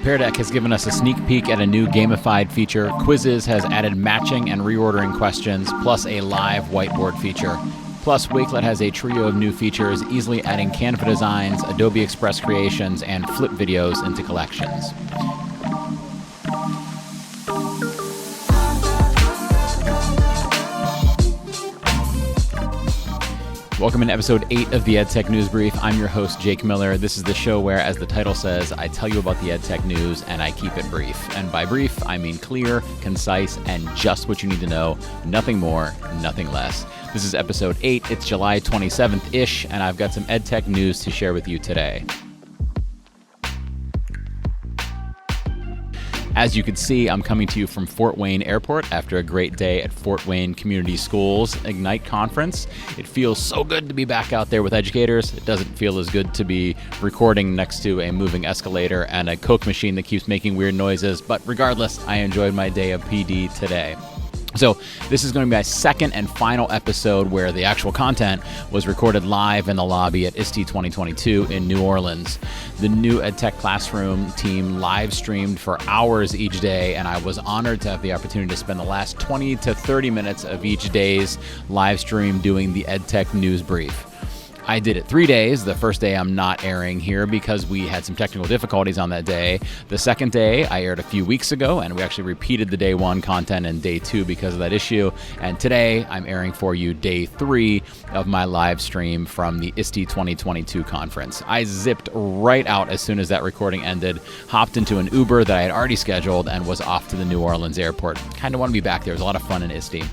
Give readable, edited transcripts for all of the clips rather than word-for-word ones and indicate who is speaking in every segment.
Speaker 1: Pear Deck has given us a sneak peek at a new gamified feature. Quizizz has added matching and reordering questions, plus a live whiteboard feature. Plus, Wakelet has a trio of new features, easily adding Canva designs, Adobe Express creations, and flip videos into collections. Welcome to episode 8 of the EdTech News Brief. I'm your host, Jake Miller. This is the show where, as the title says, I tell you about the EdTech news and I keep it brief. And by brief, I mean clear, concise, and just what you need to know. Nothing more, nothing less. This is episode 8. It's July 27th-ish, and I've got some EdTech news to share with you today. As you can see, I'm coming to you from Fort Wayne Airport after a great day at Fort Wayne Community Schools Ignite Conference. It feels so good to be back out there with educators. It doesn't feel as good to be recording next to a moving escalator and a Coke machine that keeps making weird noises. But regardless, I enjoyed my day of PD today. So this is going to be my second and final episode where the actual content was recorded live in the lobby at ISTE 2022 in New Orleans. The new EdTech Classroom team live streamed for hours each day, and I was honored to have the opportunity to spend the last 20 to 30 minutes of each day's live stream doing the EdTech News Brief. I did it 3 days. The first day I'm not airing here because we had some technical difficulties on that day. The second day I aired a few weeks ago, and we actually repeated the day 1 content in day 2 because of that issue. And today I'm airing for you day 3 of my live stream from the ISTE 2022 conference. I zipped right out as soon as that recording ended, hopped into an Uber that I had already scheduled, and was off to the New Orleans airport. Kind of want to be back there. It was a lot of fun in ISTE.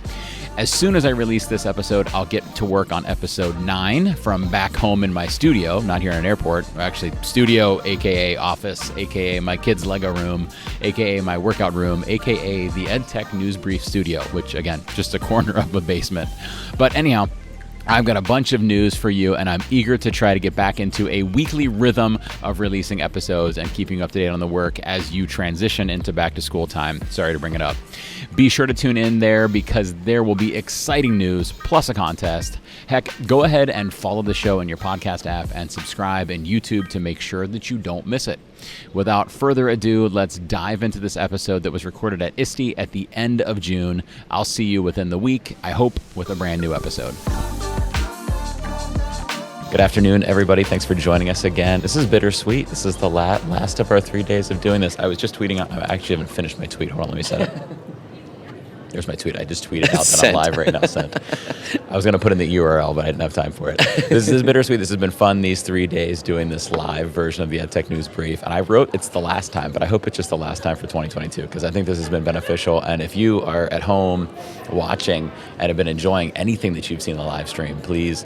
Speaker 1: As soon as I release this episode, I'll get to work on episode 9 from back home in my studio, not here in an airport, actually studio, aka office, aka my kids' Lego room, aka my workout room, aka the EdTech News Brief studio, which again, just a corner of a basement. But anyhow, I've got a bunch of news for you, and I'm eager to try to get back into a weekly rhythm of releasing episodes and keeping you up to date on the work as you transition into back to school time. Sorry to bring it up. Be sure to tune in there because there will be exciting news plus a contest. Heck, go ahead and follow the show in your podcast app and subscribe in YouTube to make sure that you don't miss it. Without further ado, let's dive into this episode that was recorded at ISTE at the end of June. I'll see you within the week, I hope, with a brand new episode. Good afternoon, everybody. Thanks for joining us again. This is bittersweet. This is the last of our 3 days of doing this. I was just tweeting out. I actually haven't finished my tweet. Hold on, let me set it. There's my tweet. I just tweeted out that I'm live right now. Sent. I was going to put in the URL, but I didn't have time for it. This is bittersweet. This has been fun these 3 days doing this live version of the EdTech News Brief. And I wrote it's the last time, but I hope it's just the last time for 2022 because I think this has been beneficial. And if you are at home watching and have been enjoying anything that you've seen in the live stream, please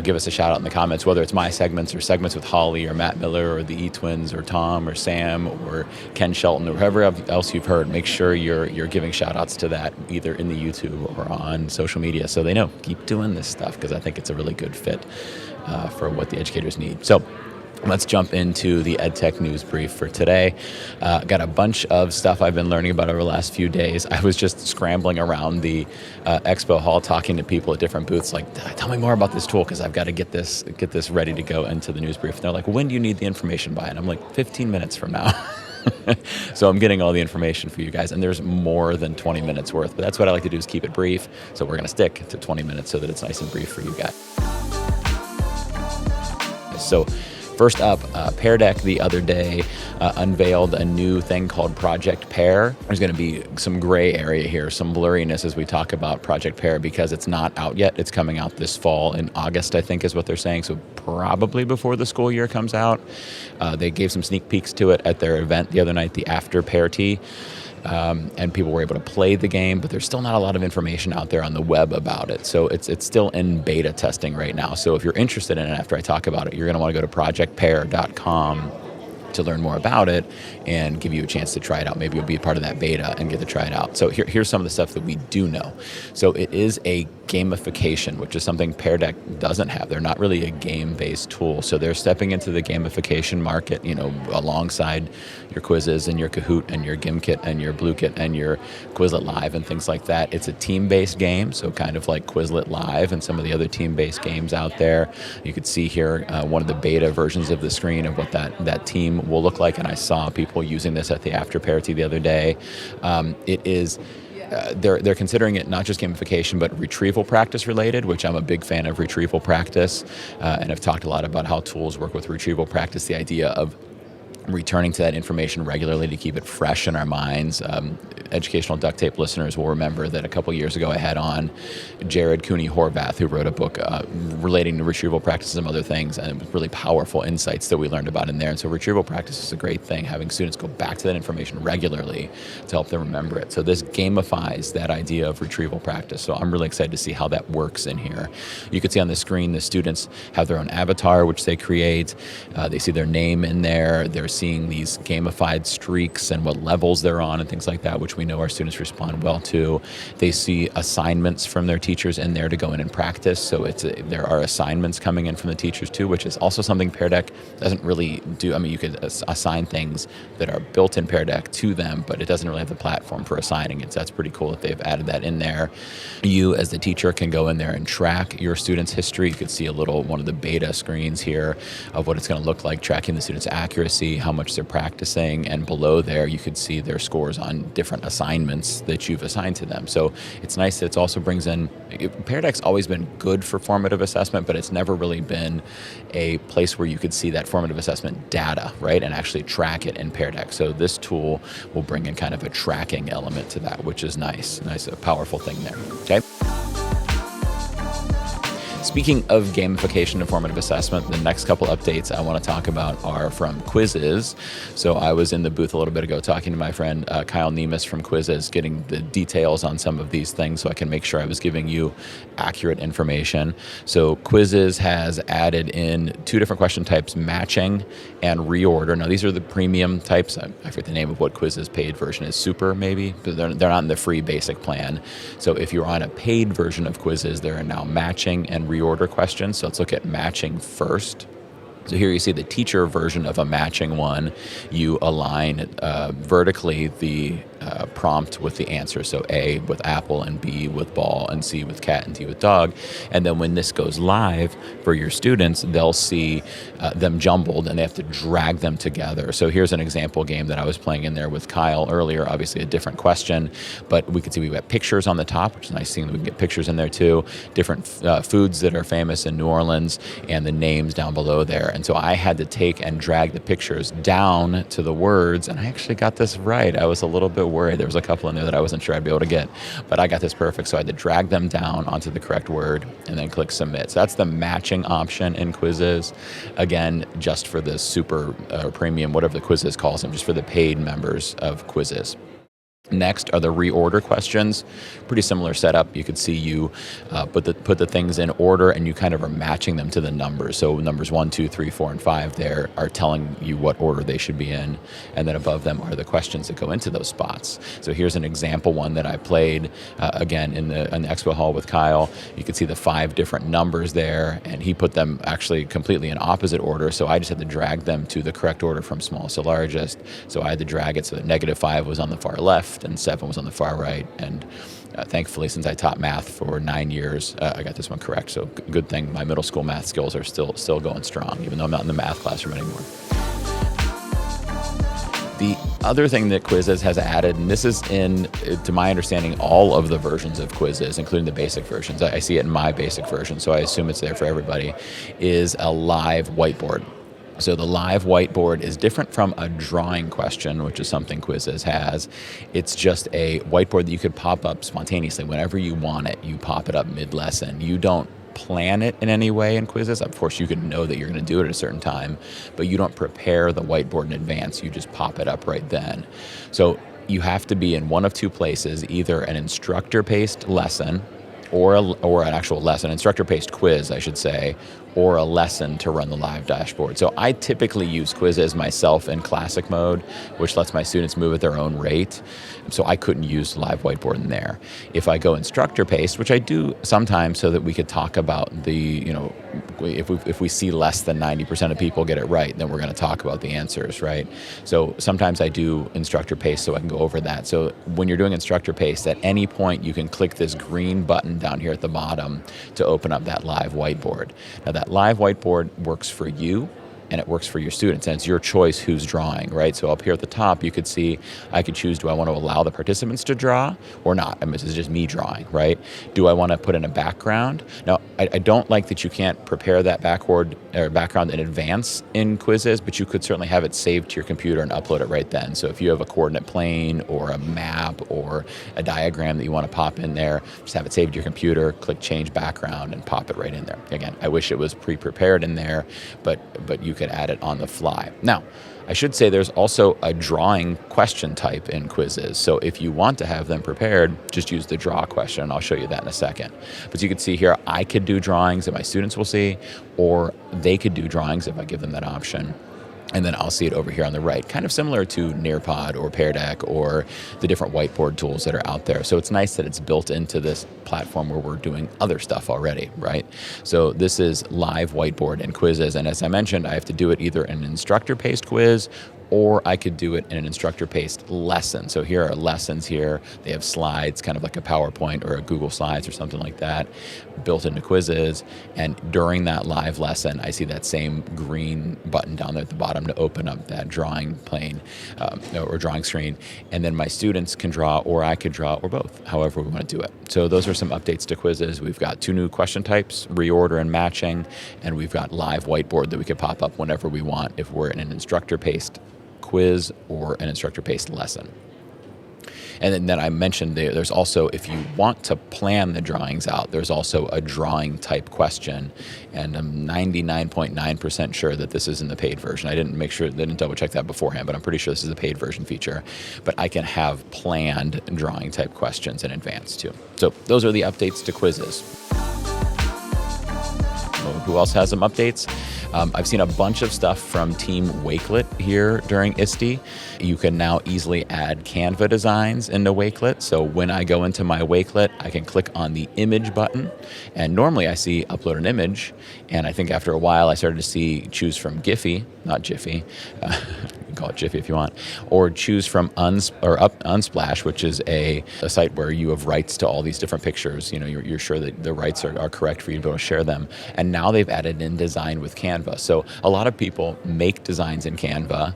Speaker 1: give us a shout out in the comments, whether it's my segments or segments with Holly or Matt Miller or the E-Twins or Tom or Sam or Ken Shelton or whoever else you've heard. Make sure you're giving shout outs to that either in the YouTube or on social media so they know. Keep doing this stuff because I think it's a really good fit for what the educators need. So let's jump into the EdTech News Brief for today. Got a bunch of stuff I've been learning about over the last few days. I was just scrambling around the expo hall talking to people at different booths like, tell me more about this tool because I've got to get this ready to go into the news brief. And they're like, when do you need the information by? And I'm like, 15 minutes from now. So I'm getting all the information for you guys, and there's more than 20 minutes worth, but that's what I like to do is keep it brief. So we're going to stick to 20 minutes so that it's nice and brief for you guys. So first up, Pear Deck the other day unveiled a new thing called Project Pear. There's going to be some gray area here, some blurriness as we talk about Project Pear because it's not out yet. It's coming out this fall in August, I think is what they're saying, so probably before the school year comes out. They gave some sneak peeks to it at their event the other night, the After Pear Tea. And people were able to play the game, but there's still not a lot of information out there on the web about it. So it's still in beta testing right now. So if you're interested in it after I talk about it, you're going to want to go to projectpear.com to learn more about it and give you a chance to try it out. Maybe you'll be a part of that beta and get to try it out. So here's some of the stuff that we do know. So it is a gamification, which is something Pear Deck doesn't have. They're not really a game-based tool. So they're stepping into the gamification market, alongside your Quizizz and your Kahoot and your GimKit and your BlueKit and your Quizlet Live and things like that. It's a team-based game, so kind of like Quizlet Live and some of the other team-based games out there. You could see here one of the beta versions of the screen of what that team game will look like, and I saw people using this at the after party the other day. It is they're considering it not just gamification, but retrieval practice related, which I'm a big fan of retrieval practice, and I've talked a lot about how tools work with retrieval practice, the idea of returning to that information regularly to keep it fresh in our minds. Educational duct tape listeners will remember that a couple years ago I had on Jared Cooney Horvath, who wrote a book relating to retrieval practice and some other things, and really powerful insights that we learned about in there. And so retrieval practice is a great thing, having students go back to that information regularly to help them remember it. So this gamifies that idea of retrieval practice. So I'm really excited to see how that works in here. You can see on the screen the students have their own avatar, which they create. They see their name in there. They're seeing these gamified streaks and what levels they're on and things like that, which we know our students respond well to. They see assignments from their teachers in there to go in and practice. So there are assignments coming in from the teachers too, which is also something Pear Deck doesn't really do. I mean, you could assign things that are built in Pear Deck to them, but it doesn't really have the platform for assigning it. So that's pretty cool that they've added that in there. You, as the teacher, can go in there and track your students' history. You could see one of the beta screens here of what it's going to look like, tracking the students' accuracy, how much they're practicing, and below there you could see their scores on different assignments that you've assigned to them. So it's nice that it also brings in, Pear Deck's always been good for formative assessment, but it's never really been a place where you could see that formative assessment data, right, and actually track it in Pear Deck. So this tool will bring in kind of a tracking element to that, which is nice, a powerful thing there, okay? Speaking of gamification and formative assessment, the next couple updates I want to talk about are from Quizizz. So I was in the booth a little bit ago talking to my friend Kyle Nemus from Quizizz, getting the details on some of these things so I can make sure I was giving you accurate information. So Quizizz has added in 2 different question types, matching and reorder. Now these are the premium types. I forget the name of what Quizizz paid version is, Super maybe, but they're not in the free basic plan. So if you're on a paid version of Quizizz, there are now matching and reorder questions. So let's look at matching first. So here you see the teacher version of a matching one. You align vertically the prompt with the answer. So A with apple, and B with ball, and C with cat, and D with dog. And then when this goes live for your students, they'll see them jumbled and they have to drag them together. So here's an example game that I was playing in there with Kyle earlier, obviously a different question, but we can see we've got pictures on the top, which is a nice thing that we can get pictures in there too, different foods that are famous in New Orleans, and the names down below there. And so I had to take and drag the pictures down to the words, and I actually got this right. I was a little bit worried. There was a couple in there that I wasn't sure I'd be able to get, but I got this perfect. So I had to drag them down onto the correct word and then click submit. So that's the matching option in Quizizz. Again, just for the super premium, whatever the Quizizz calls them, just for the paid members of Quizizz. Next are the reorder questions. Pretty similar setup. You could see you put the things in order, and you kind of are matching them to the numbers. So numbers 1, 2, 3, 4, and 5 there are telling you what order they should be in, and then above them are the questions that go into those spots. So here's an example one that I played again in the expo hall with Kyle. You could see the 5 different numbers there, and he put them actually completely in opposite order. So I just had to drag them to the correct order from smallest to largest. So I had to drag it so that -5 was on the far left and 7 was on the far right. And thankfully, since I taught math for 9 years, I got this one correct. So good thing my middle school math skills are still going strong, even though I'm not in the math classroom anymore. The other thing that Quizizz has added, and this is in, to my understanding, all of the versions of Quizizz, including the basic versions, I see it in my basic version, so I assume it's there for everybody, is a live whiteboard. So the live whiteboard is different from a drawing question, which is something Quizizz has. It's just a whiteboard that you could pop up spontaneously whenever you want it. You pop it up mid-lesson. You don't plan it in any way in Quizizz. Of course, you could know that you're going to do it at a certain time, but you don't prepare the whiteboard in advance. You just pop it up right then. So you have to be in one of 2 places, either an instructor-paced lesson or an actual lesson, instructor-paced quiz, I should say, or a lesson to run the live dashboard. So I typically use Quizizz myself in classic mode, which lets my students move at their own rate. So I couldn't use live whiteboard in there. If I go instructor-paced, which I do sometimes so that we could talk about if we see less than 90% of people get it right, then we're going to talk about the answers, right? So sometimes I do instructor-paced so I can go over that. So when you're doing instructor-paced, at any point you can click this green button down here at the bottom to open up that live whiteboard. Now that live whiteboard works for you, and it works for your students, and it's your choice who's drawing, right? So up here at the top, you could see I could choose, do I want to allow the participants to draw or not? I mean, this is just me drawing, right? Do I want to put in a background? Now, I don't like that you can't prepare that background in advance in Quizizz, but you could certainly have it saved to your computer and upload it right then. So if you have a coordinate plane or a map or a diagram that you want to pop in there, just have it saved to your computer, click change background, and pop it right in there. Again, I wish it was pre-prepared in there, but you could add it on the fly. Now, I should say there's also a drawing question type in Quizizz. So if you want to have them prepared, just use the draw question, and I'll show you that in a second. But you can see here, I could do drawings that my students will see, or they could do drawings if I give them that option. And then I'll see it over here on the right, kind of similar to Nearpod or Pear Deck or the different whiteboard tools that are out there. So it's nice that it's built into this platform where we're doing other stuff already, right? So this is live whiteboard in Quizizz. And as I mentioned, I have to do it either in an instructor-paced quiz or I could do it in an instructor-paced lesson. So here are lessons here. They have slides, kind of like a PowerPoint or a Google Slides or something like that, built into Quizizz. And during that live lesson, I see that same green button down there at the bottom to open up that drawing plane or drawing screen. And then my students can draw, or I could draw, or both, however we want to do it. So those are some updates to Quizizz. We've got 2 new question types, reorder and matching, and we've got live whiteboard that we could pop up whenever we want if we're in an instructor-paced quiz or an instructor-paced lesson. And then I mentioned there's also, if you want to plan the drawings out, there's also a drawing type question. And I'm 99.9% sure that this is in the paid version. I didn't double check that beforehand, but I'm pretty sure this is the paid version feature. But I can have planned drawing type questions in advance too. So those are the updates to Quizizz. Who else has some updates? I've seen a bunch of stuff from Team Wakelet here during ISTE. You can now easily add Canva designs into Wakelet. So when I go into my Wakelet, I can click on the image button. And normally I see upload an image. And I think after a while I started to see choose from Giphy, not Jiffy. You can call it Jiffy if you want. Or choose from Unsplash, which is a site where you have rights to all these different pictures. You know, you're sure that the rights are correct for you to be able to share them. And now they've added in design with Canva. So a lot of people make designs in Canva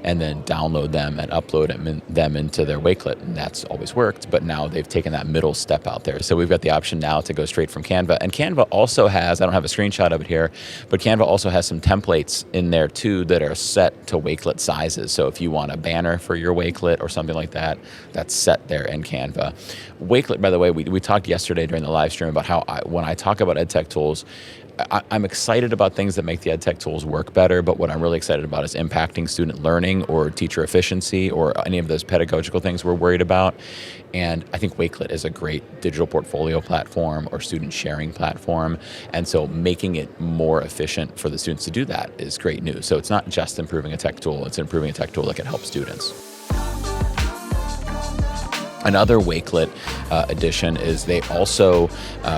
Speaker 1: and then download them and upload them into their Wakelet. And that's always worked, but now they've taken that middle step out there. So we've got the option now to go straight from Canva. And Canva also has, I don't have a screenshot of it here, but Canva also has some templates in there too that are set to Wakelet sizes. So if you want a banner for your Wakelet or something like that, that's set there in Canva. Wakelet, by the way, we talked yesterday during the live stream about how when I talk about EdTech tools, I'm excited about things that make the EdTech tools work better, but what I'm really excited about is impacting student learning or teacher efficiency or any of those pedagogical things we're worried about. And I think Wakelet is a great digital portfolio platform or student sharing platform. And so making it more efficient for the students to do that is great news. So it's not just improving a tech tool, it's improving a tech tool that can help students. Another Wakelet addition is they also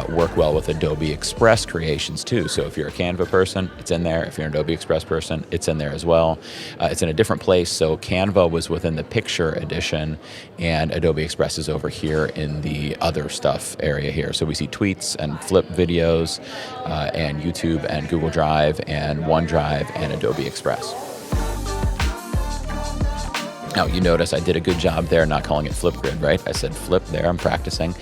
Speaker 1: work well with Adobe Express creations too. So if you're a Canva person, it's in there. If you're an Adobe Express person, it's in there as well. It's in a different place. So Canva was within the picture edition and Adobe Express is over here in the other stuff area here. So we see tweets and flip videos and YouTube and Google Drive and OneDrive and Adobe Express. Now, you notice I did a good job there not calling it Flipgrid, right? I said flip there, I'm practicing.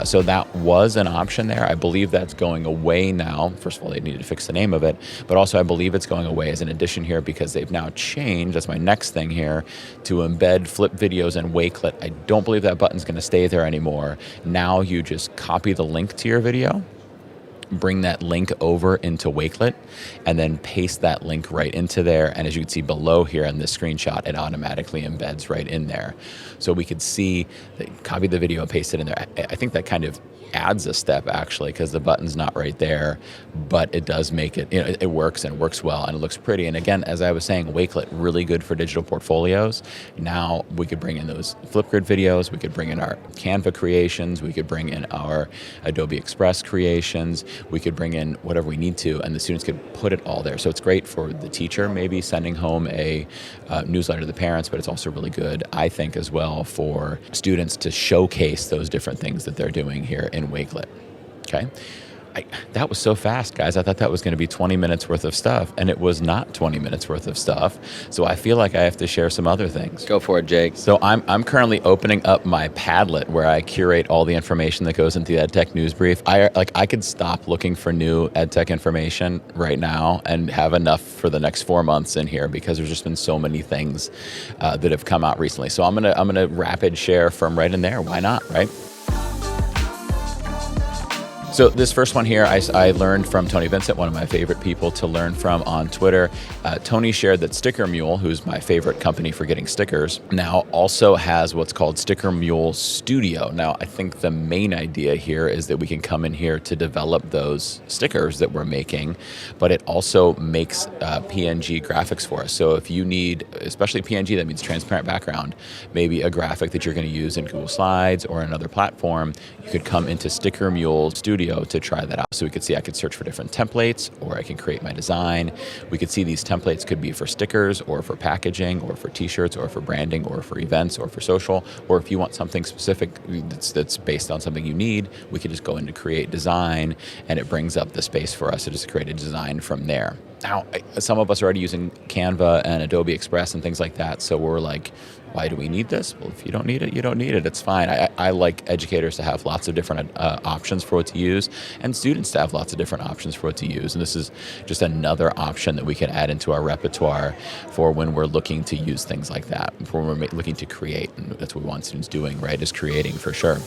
Speaker 1: So that was an option there. I believe that's going away now. First of all, they needed to fix the name of it, but also I believe it's going away as an addition here because they've now changed, that's my next thing here, to embed flip videos in Wakelet. I don't believe that button's gonna stay there anymore. Now you just copy the link to your video, bring that link over into Wakelet, and then paste that link right into there. And as you can see below here in this screenshot, it automatically embeds right in there. So we could see, copy the video and paste it in there. I think that kind of adds a step actually because the button's not right there, but it does make it, it works and it works well and it looks pretty. And again, as I was saying, Wakelet, really good for digital portfolios. Now we could bring in those Flipgrid videos, we could bring in our Canva creations, we could bring in our Adobe Express creations, we could bring in whatever we need to, and the students could put it all there. So it's great for the teacher, maybe sending home a newsletter to the parents, but it's also really good, I think, as well for students to showcase those different things that they're doing here in Wakelet. Okay. that was so fast, guys. I thought that was going to be 20 minutes worth of stuff, and it was not 20 minutes worth of stuff. So I feel like I have to share some other things.
Speaker 2: Go for it, Jake.
Speaker 1: So I'm currently opening up my Padlet where I curate all the information that goes into the EdTech news brief. I could stop looking for new EdTech information right now and have enough for the next 4 months in here because there's just been so many things that have come out recently. So I'm gonna rapid share from right in there. Why not, right? So this first one here, I learned from Tony Vincent, one of my favorite people to learn from on Twitter. Tony shared that Sticker Mule, who's my favorite company for getting stickers, now also has what's called Sticker Mule Studio. Now, I think the main idea here is that we can come in here to develop those stickers that we're making, but it also makes PNG graphics for us. So if you need, especially PNG, that means transparent background, maybe a graphic that you're going to use in Google Slides or another platform, you could come into Sticker Mule Studio to try that out. So we could see I could search for different templates, or I can create my design. We could see these templates could be for stickers or for packaging or for t-shirts or for branding or for events or for social, or if you want something specific that's based on something you need, we could just go into create design and it brings up the space for us to just create a design from there. Now, some of us are already using Canva and Adobe Express and things like that, so we're like, why do we need this? Well, if you don't need it, you don't need it. It's fine. I like educators to have lots of different options for what to use, and students to have lots of different options for what to use. And this is just another option that we can add into our repertoire for when we're looking to use things like that, for when we're looking to create. And that's what we want students doing, right, is creating for sure.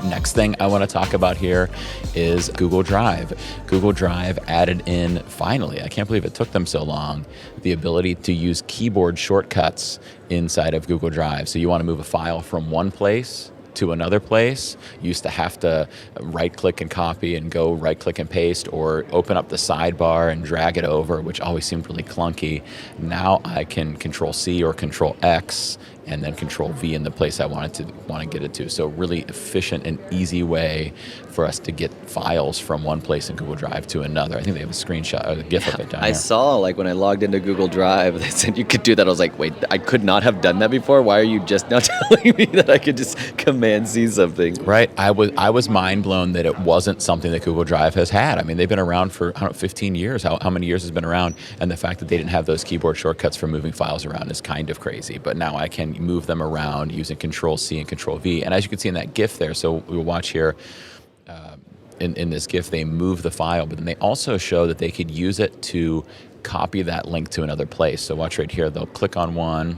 Speaker 1: Next thing I want to talk about here is Google Drive. Google Drive added in, finally, I can't believe it took them so long, the ability to use keyboard shortcuts inside of Google Drive. So you want to move a file from one place to another place. You used to have to right-click and copy and go right-click and paste, or open up the sidebar and drag it over, which always seemed really clunky. Now I can Control-C or Control-X and then Control-V in the place I want to get it to. So really efficient and easy way for us to get files from one place in Google Drive to another. I think they have a screenshot, a GIF of it down here.
Speaker 2: I saw, like, when I logged into Google Drive, they said you could do that. I was like, wait, I could not have done that before? Why are you just now telling me that I could just Command-C something?
Speaker 1: Right. I was mind blown that it wasn't something that Google Drive has had. I mean, they've been around for, 15 years. How many years has it been around? And the fact that they didn't have those keyboard shortcuts for moving files around is kind of crazy. But now I can move them around using Control-C and Control-V. And as you can see in that GIF there, so we'll watch here, in this GIF, they move the file, but then they also show that they could use it to copy that link to another place. So watch right here, they'll click on one,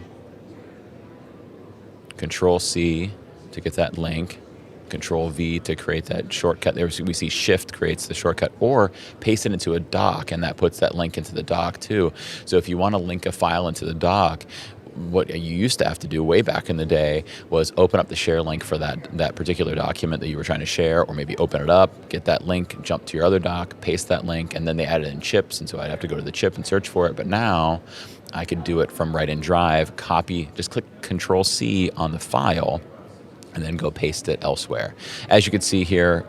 Speaker 1: Control-C to get that link, Control-V to create that shortcut. There we see Shift creates the shortcut, or paste it into a doc, and that puts that link into the doc too. So if you want to link a file into the doc, what you used to have to do way back in the day was open up the share link for that particular document that you were trying to share, or maybe open it up, get that link, jump to your other doc, paste that link, and then they added in chips, and so I'd have to go to the chip and search for it. But now I could do it from right in Drive, copy, just click Control-C on the file, and then go paste it elsewhere. As you can see here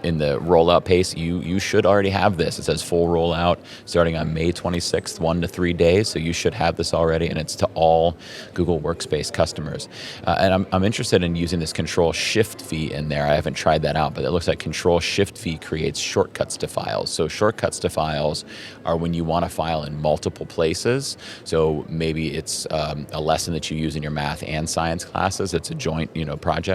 Speaker 1: in the rollout pace, you should already have this. It says full rollout starting on May 26th, 1 to 3 days. So you should have this already, and it's to all Google Workspace customers. And I'm interested in using this Control-Shift-V in there. I haven't tried that out, but it looks like Control-Shift-V creates shortcuts to files. So shortcuts to files are when you want a file in multiple places. So maybe it's a lesson that you use in your math and science classes. It's a joint, project.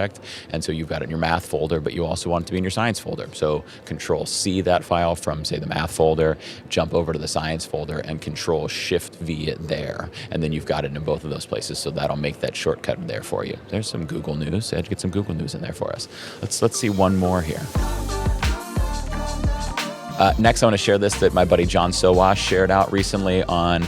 Speaker 1: And so you've got it in your math folder, but you also want it to be in your science folder. So Control-C that file from, say, the math folder, jump over to the science folder, and Control-Shift-V it there. And then you've got it in both of those places, so that'll make that shortcut there for you. There's some Google news. I had to get some Google news in there for us. Let's see one more here. Next, I want to share this that my buddy John Sowash shared out recently on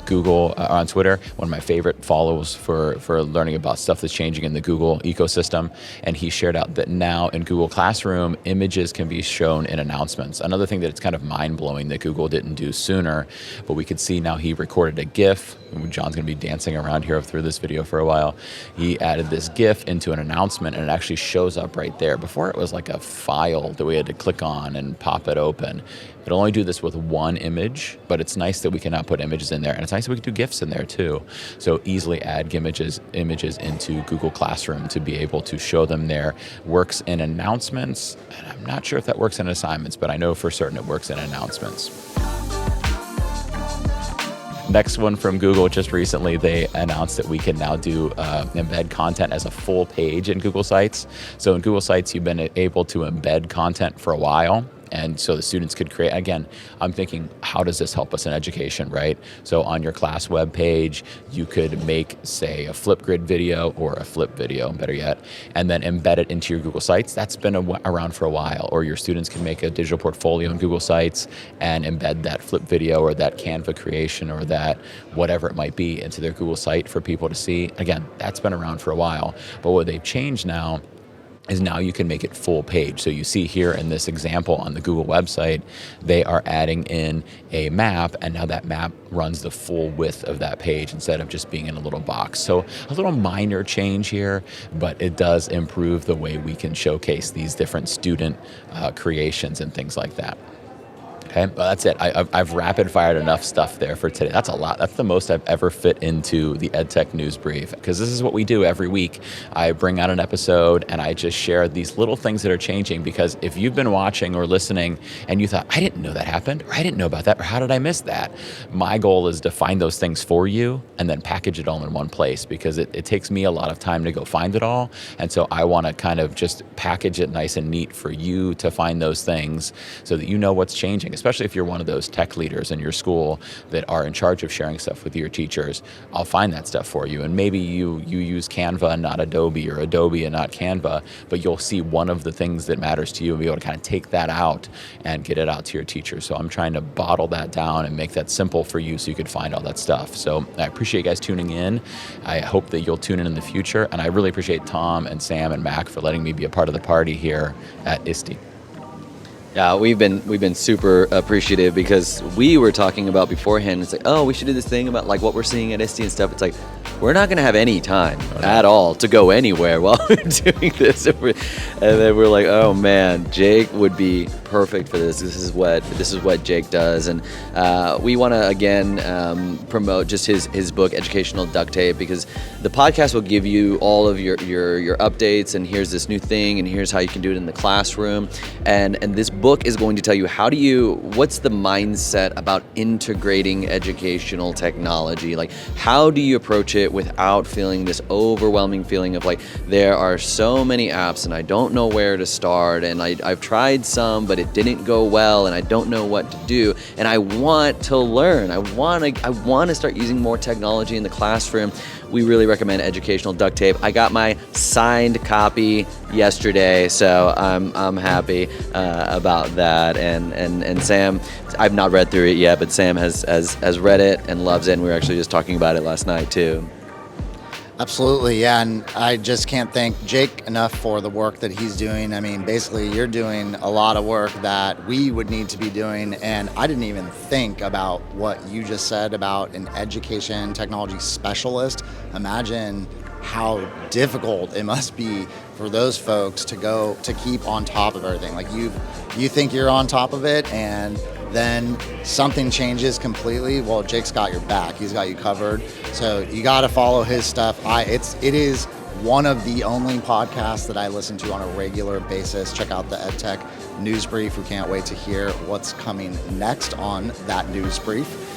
Speaker 1: Google, on Twitter, one of my favorite follows for learning about stuff that's changing in the Google ecosystem. And he shared out that now in Google Classroom, images can be shown in announcements. Another thing that it's kind of mind-blowing that Google didn't do sooner, but we could see now he recorded a GIF. John's going to be dancing around here through this video for a while. He added this GIF into an announcement, and it actually shows up right there. Before, it was like a file that we had to click on and pop it open. It'll only do this with one image, but it's nice that we can now put images in there. And it's nice that we can do GIFs in there too. So easily add images into Google Classroom to be able to show them there. Works in announcements, and I'm not sure if that works in assignments, but I know for certain it works in announcements. Next one from Google, just recently, they announced that we can now do embed content as a full page in Google Sites. So in Google Sites, you've been able to embed content for a while. And so the students could create, again, I'm thinking, how does this help us in education, right? So on your class web page, you could make, say, a Flipgrid video or a flip video, better yet, and then embed it into your Google Sites. That's been around for a while. Or your students can make a digital portfolio in Google Sites and embed that flip video or that Canva creation or that whatever it might be into their Google site for people to see. Again, that's been around for a while. But what they've changed now is now you can make it full page. So you see here in this example on the Google website, they are adding in a map, and now that map runs the full width of that page instead of just being in a little box. So a little minor change here, but it does improve the way we can showcase these different student creations and things like that. Okay, well, that's it. I've rapid fired enough stuff there for today. That's a lot. That's the most I've ever fit into the EdTech News Brief, because this is what we do every week. I bring out an episode and I just share these little things that are changing, because if you've been watching or listening and you thought, I didn't know that happened, or I didn't know about that, or how did I miss that? My goal is to find those things for you and then package it all in one place, because it takes me a lot of time to go find it all. And so I want to kind of just package it nice and neat for you to find those things so that you know what's changing. Especially if you're one of those tech leaders in your school that are in charge of sharing stuff with your teachers, I'll find that stuff for you. And maybe you use Canva and not Adobe, or Adobe and not Canva, but you'll see one of the things that matters to you and be able to kind of take that out and get it out to your teachers. So I'm trying to bottle that down and make that simple for you so you could find all that stuff. So I appreciate you guys tuning in. I hope that you'll tune in the future. And I really appreciate Tom and Sam and Mac for letting me be a part of the party here at ISTE.
Speaker 2: Yeah, we've been super appreciative, because we were talking about beforehand. It's like, oh, we should do this thing about like what we're seeing at ISTE and stuff. It's like, we're not going to have any time at all to go anywhere while we're doing this. And then we're like, oh man, Jake would be perfect for this. This is what Jake does. And we want to again promote just his book, Educational Duct Tape, because the podcast will give you all of your updates, and here's this new thing, and here's how you can do it in the classroom. And this book is going to tell you what's the mindset about integrating educational technology? Like, how do you approach it without feeling this overwhelming feeling of like, there are so many apps and I don't know where to start, and I've tried some, but it didn't go well, and I don't know what to do, and I want to learn. I want to start using more technology in the classroom. We really recommend Educational Duct Tape. I got my signed copy yesterday, so I'm happy about that. And Sam, I've not read through it yet, but Sam has read it and loves it, and we were actually just talking about it last night too.
Speaker 3: Absolutely, yeah, and I just can't thank Jake enough for the work that he's doing. I mean, basically, you're doing a lot of work that we would need to be doing, and I didn't even think about what you just said about an education technology specialist. Imagine how difficult it must be for those folks to keep on top of everything. Like you think you're on top of it, and then something changes completely. Well, Jake's got your back. He's got you covered. So you got to follow his stuff. It is one of the only podcasts that I listen to on a regular basis. Check out the EdTech News Brief. We can't wait to hear what's coming next on that news brief.